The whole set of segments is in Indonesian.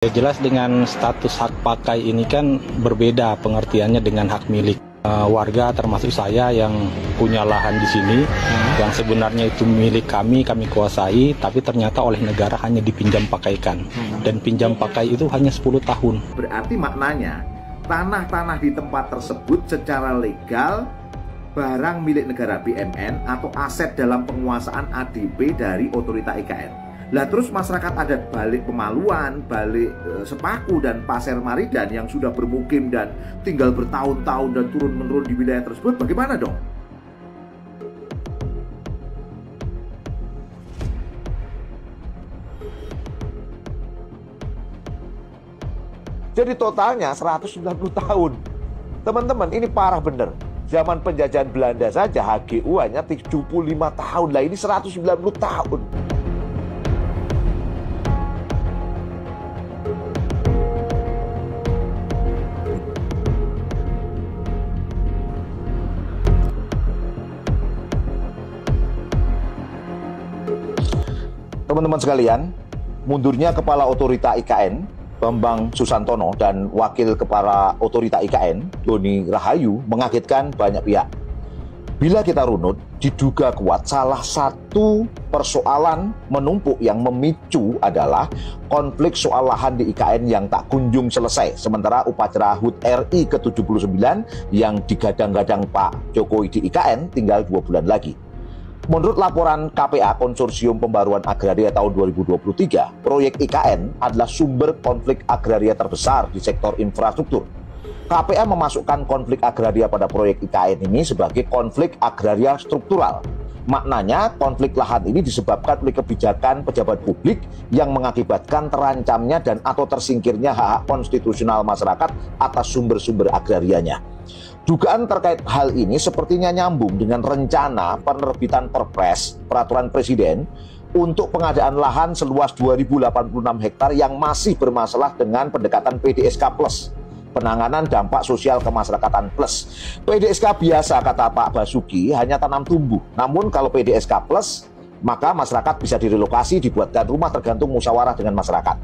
Ya jelas dengan status hak pakai ini kan berbeda pengertiannya dengan hak milik. Warga termasuk saya yang punya lahan di sini, yang sebenarnya itu milik kami kuasai, tapi ternyata oleh negara hanya dipinjam pakaikan. Dan pinjam pakai itu hanya 10 tahun. Berarti maknanya tanah-tanah di tempat tersebut secara legal barang milik negara BUMN atau aset dalam penguasaan ADP dari otorita IKN. Lah terus masyarakat adat balik Pemaluan, balik Sepaku dan Pasir Maridan yang sudah bermukim dan tinggal bertahun-tahun dan turun-menurun di wilayah tersebut, bagaimana dong? Jadi totalnya 190 tahun. Teman-teman, ini parah bener. Zaman penjajahan Belanda saja HGU hanya 75 tahun. Lah ini 190 tahun. Teman-teman sekalian, mundurnya Kepala Otorita IKN, Bambang Susantono, dan Wakil Kepala Otorita IKN, Doni Rahayu, mengagetkan banyak pihak. Bila kita runut, diduga kuat salah satu persoalan menumpuk yang memicu adalah konflik soal lahan di IKN yang tak kunjung selesai. Sementara upacara HUT RI ke-79 yang digadang-gadang Pak Jokowi di IKN tinggal 2 bulan lagi. Menurut laporan KPA Konsorsium Pembaruan Agraria tahun 2023, proyek IKN adalah sumber konflik agraria terbesar di sektor infrastruktur. KPA memasukkan konflik agraria pada proyek IKN ini sebagai konflik agraria struktural. Maknanya, konflik lahan ini disebabkan oleh kebijakan pejabat publik yang mengakibatkan terancamnya dan atau tersingkirnya hak-hak konstitusional masyarakat atas sumber-sumber agrarianya. Dugaan terkait hal ini sepertinya nyambung dengan rencana penerbitan Perpres, Peraturan Presiden, untuk pengadaan lahan seluas 2086 hektar yang masih bermasalah dengan pendekatan PDSK Plus, penanganan dampak sosial kemasyarakatan plus. PDSK biasa, kata Pak Basuki, hanya tanam tumbuh. Namun kalau PDSK Plus, maka masyarakat bisa direlokasi, dibuatkan rumah tergantung musyawarah dengan masyarakat.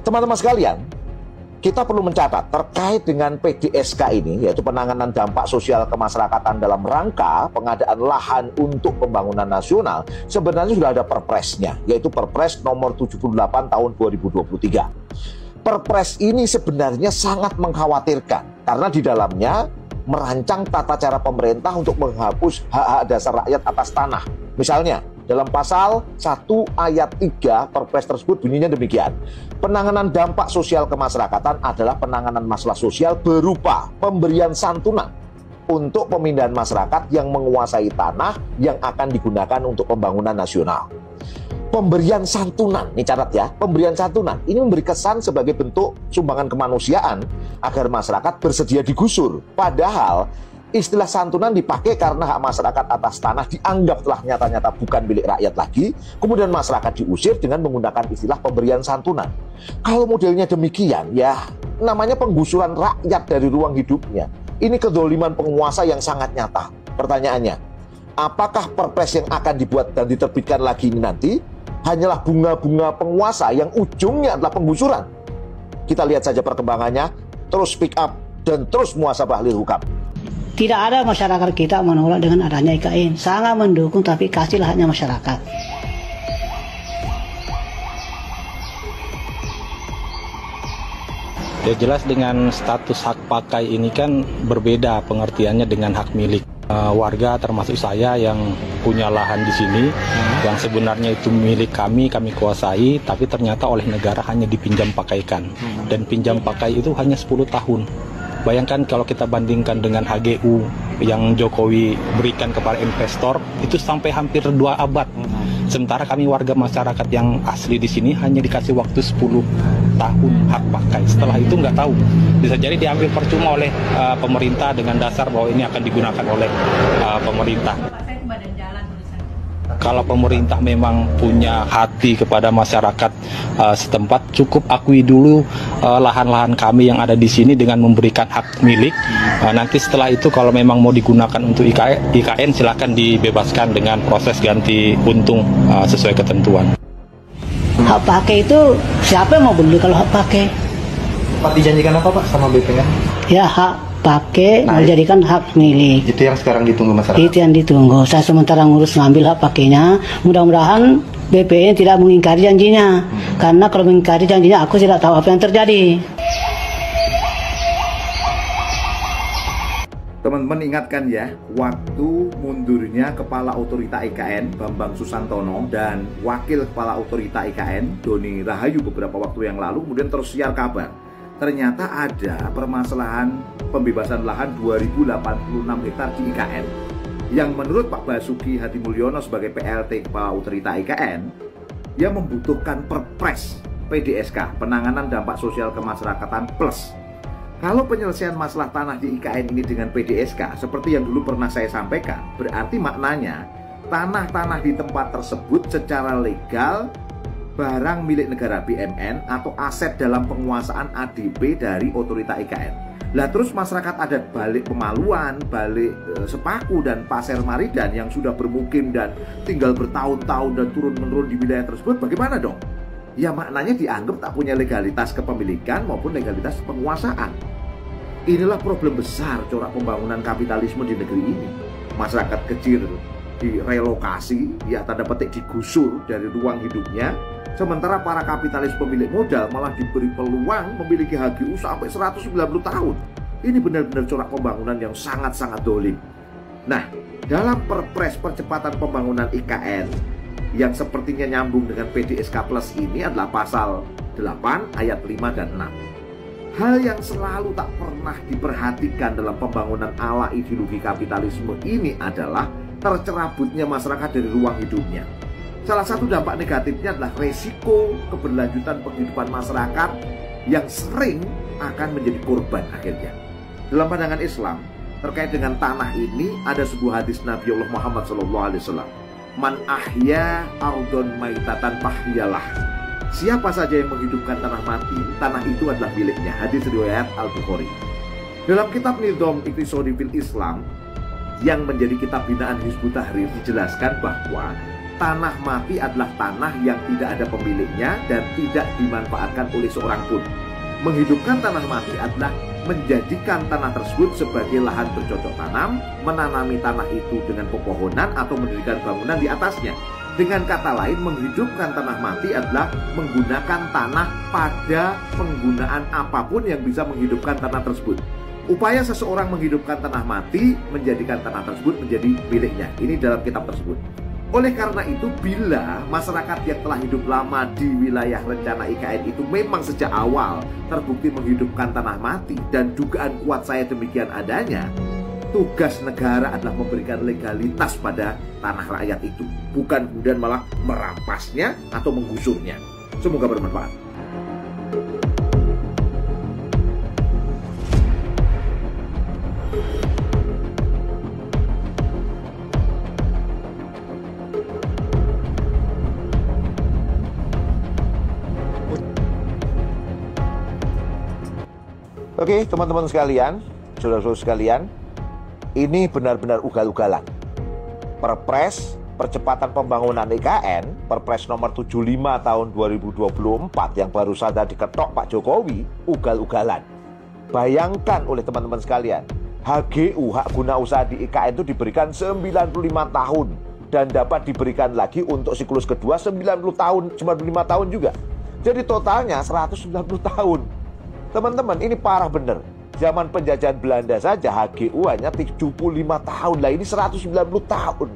Teman-teman sekalian, kita perlu mencatat terkait dengan PDSK ini, yaitu penanganan dampak sosial kemasyarakatan dalam rangka pengadaan lahan untuk pembangunan nasional, sebenarnya sudah ada perpresnya, yaitu Perpres nomor 78 tahun 2023. Perpres ini sebenarnya sangat mengkhawatirkan karena di dalamnya merancang tata cara pemerintah untuk menghapus hak-hak dasar rakyat atas tanah. Misalnya, dalam pasal 1 ayat 3 Perpres tersebut bunyinya demikian. Penanganan dampak sosial kemasyarakatan adalah penanganan masalah sosial berupa pemberian santunan untuk pemindahan masyarakat yang menguasai tanah yang akan digunakan untuk pembangunan nasional. Pemberian santunan, ini catat ya, pemberian santunan ini memberi kesan sebagai bentuk sumbangan kemanusiaan agar masyarakat bersedia digusur. Padahal istilah santunan dipakai karena hak masyarakat atas tanah dianggap telah nyata-nyata bukan milik rakyat lagi, kemudian masyarakat diusir dengan menggunakan istilah pemberian santunan. Kalau modelnya demikian, ya namanya penggusuran rakyat dari ruang hidupnya. Ini kedoliman penguasa yang sangat nyata. Pertanyaannya, apakah perpres yang akan dibuat dan diterbitkan lagi ini nanti hanyalah bunga-bunga penguasa yang ujungnya adalah penggusuran? Kita lihat saja perkembangannya, terus speak up dan terus muhasabah lil hukam. Tidak ada masyarakat kita menolak dengan adanya IKN, sangat mendukung, tapi kasihlah haknya masyarakat. Ya jelas dengan status hak pakai ini kan berbeda pengertiannya dengan hak milik. Warga termasuk saya yang punya lahan di sini, yang sebenarnya itu milik kami kuasai, tapi ternyata oleh negara hanya dipinjam pakaikan. Dan pinjam pakai itu hanya 10 tahun. Bayangkan kalau kita bandingkan dengan HGU yang Jokowi berikan kepada investor, itu sampai hampir 2 abad. Sementara kami warga masyarakat yang asli di sini hanya dikasih waktu 10 tahun hak pakai. Setelah itu nggak tahu. Bisa jadi diambil percuma oleh pemerintah dengan dasar bahwa ini akan digunakan oleh pemerintah. Kalau pemerintah memang punya hati kepada masyarakat setempat, cukup akui dulu lahan-lahan kami yang ada di sini dengan memberikan hak milik. Nanti setelah itu kalau memang mau digunakan untuk IKN, silakan dibebaskan dengan proses ganti untung sesuai ketentuan. Hak pakai itu siapa yang mau beli kalau hak pakai? Pak dijanjikan apa Pak sama BPN? Ya hak pakai menjadikan hak milik. Itu yang sekarang ditunggu masyarakat. Itu yang ditunggu. Saya sementara ngurus ngambil hak pakainya. Mudah-mudahan BPN tidak mengingkari janjinya. Karena kalau mengingkari janjinya aku tidak tahu apa yang terjadi. Teman-teman ingatkan ya, waktu mundurnya Kepala Otorita IKN Bambang Susantono dan Wakil Kepala Otorita IKN Doni Rahayu beberapa waktu yang lalu kemudian tersiar kabar. Ternyata ada permasalahan pembebasan lahan 2086 hektar di IKN yang menurut Pak Basuki Hadimulyono sebagai PLT Kepala Otorita IKN yang membutuhkan perpres PDSK, Penanganan Dampak Sosial Kemasyarakatan Plus. Kalau penyelesaian masalah tanah di IKN ini dengan PDSK, seperti yang dulu pernah saya sampaikan, berarti maknanya tanah-tanah di tempat tersebut secara legal barang milik negara BMN atau aset dalam penguasaan ADP dari otorita IKN. Lah terus masyarakat adat Balik Pemaluan, Balik Sepaku dan Pasir Maridan yang sudah bermukim dan tinggal bertahun-tahun dan turun-menurun di wilayah tersebut, bagaimana dong? Ya maknanya dianggap tak punya legalitas kepemilikan maupun legalitas penguasaan. Inilah problem besar corak pembangunan kapitalisme di negeri ini. Masyarakat kecil direlokasi, ya tanda petik digusur dari ruang hidupnya, sementara para kapitalis pemilik modal malah diberi peluang memiliki HGU sampai 190 tahun. Ini benar-benar corak pembangunan yang sangat-sangat dolim. Nah, dalam perpres percepatan pembangunan IKN yang sepertinya nyambung dengan PDSK Plus ini adalah pasal 8 ayat 5 dan 6. Hal yang selalu tak pernah diperhatikan dalam pembangunan ala ideologi kapitalisme ini adalah tercerabutnya masyarakat dari ruang hidupnya. Salah satu dampak negatifnya adalah resiko keberlanjutan penghidupan masyarakat yang sering akan menjadi korban akhirnya. Dalam pandangan Islam, terkait dengan tanah ini ada sebuah hadis Nabi Allah Muhammad SAW. Man ahya ardon maitatan fahyalah. Siapa saja yang menghidupkan tanah mati, tanah itu adalah miliknya. Hadis riwayat Al-Bukhari. Dalam kitab Nidham Iqtisadi fil Islam yang menjadi kitab binaan Hizbut Tahrir dijelaskan bahwa tanah mati adalah tanah yang tidak ada pemiliknya dan tidak dimanfaatkan oleh seorang pun. Menghidupkan tanah mati adalah menjadikan tanah tersebut sebagai lahan bercocok tanam, menanami tanah itu dengan pepohonan atau mendirikan bangunan di atasnya. Dengan kata lain, menghidupkan tanah mati adalah menggunakan tanah pada penggunaan apapun yang bisa menghidupkan tanah tersebut. Upaya seseorang menghidupkan tanah mati menjadikan tanah tersebut menjadi miliknya. Ini dalam kitab tersebut. Oleh karena itu, bila masyarakat yang telah hidup lama di wilayah rencana IKN itu memang sejak awal terbukti menghidupkan tanah mati dan dugaan kuat saya demikian adanya, tugas negara adalah memberikan legalitas pada tanah rakyat itu, bukan kemudian malah merampasnya atau menggusurnya. Semoga bermanfaat. Oke, teman-teman sekalian, saudara-saudara sekalian, ini benar-benar ugal-ugalan. Perpres percepatan pembangunan IKN, Perpres nomor 75 tahun 2024 yang baru saja diketok Pak Jokowi, ugal-ugalan. Bayangkan oleh teman-teman sekalian, HGU, hak guna usaha di IKN itu diberikan 95 tahun dan dapat diberikan lagi untuk siklus kedua 95 tahun juga. Jadi totalnya 190 tahun. Teman-teman, ini parah bener. Zaman penjajahan Belanda saja HGU hanya 75 tahun. Lah ini 190 tahun.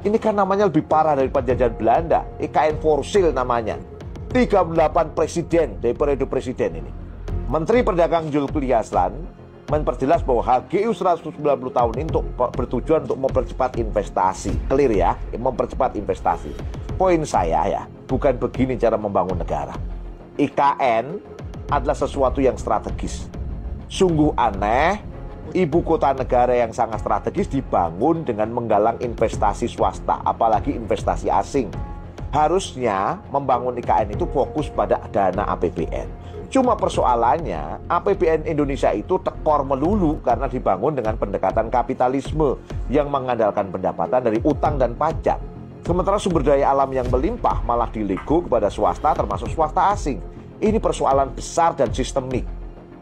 Ini kan namanya lebih parah dari penjajahan Belanda. IKN Forsil namanya. 38 presiden dari periode presiden ini. Menteri Perdagangan Zulkifli Hasan memperjelas bahwa HGU 190 tahun ini bertujuan untuk mempercepat investasi. Clear ya, mempercepat investasi. Poin saya ya, bukan begini cara membangun negara. IKN adalah sesuatu yang strategis. Sungguh aneh, ibu kota negara yang sangat strategis dibangun dengan menggalang investasi swasta, apalagi investasi asing. Harusnya membangun IKN itu fokus pada dana APBN. Cuma persoalannya, APBN Indonesia itu tekor melulu karena dibangun dengan pendekatan kapitalisme yang mengandalkan pendapatan dari utang dan pajak. Sementara sumber daya alam yang melimpah malah dilego kepada swasta, termasuk swasta asing. Ini persoalan besar dan sistemik.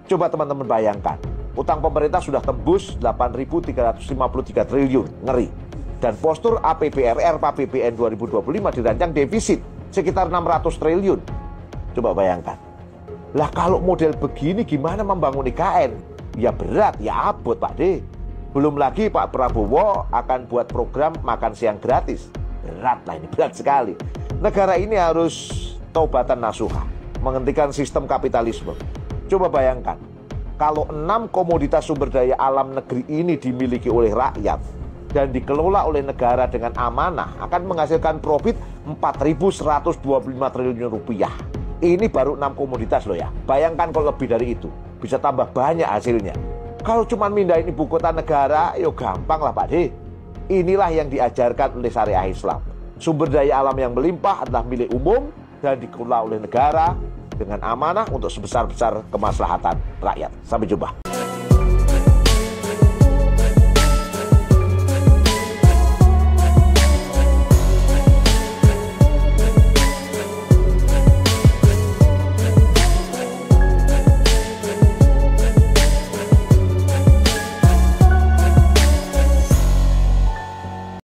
Coba teman-teman bayangkan, utang pemerintah sudah tembus 8.353 triliun, ngeri. Dan postur APBRR PABBN 2025 dirancang defisit sekitar 600 triliun. Coba bayangkan. Lah kalau model begini gimana membangun IKN? Ya berat, ya abot Pak D. Belum lagi Pak Prabowo akan buat program makan siang gratis. Berat lah ini, berat sekali. Negara ini harus taubatan nasuha, menghentikan sistem kapitalisme. Coba bayangkan, kalau 6 komoditas sumber daya alam negeri ini dimiliki oleh rakyat dan dikelola oleh negara dengan amanah, akan menghasilkan profit 4.125 triliun rupiah. Ini baru 6 komoditas loh ya. Bayangkan kalau lebih dari itu, bisa tambah banyak hasilnya. Kalau cuma mindahin ibu kota negara, yo gampang lah Pak D. Inilah yang diajarkan oleh syariah Islam. Sumber daya alam yang melimpah adalah milik umum dan dikelola oleh negara dengan amanah untuk sebesar-besar kemaslahatan rakyat. Sampai jumpa.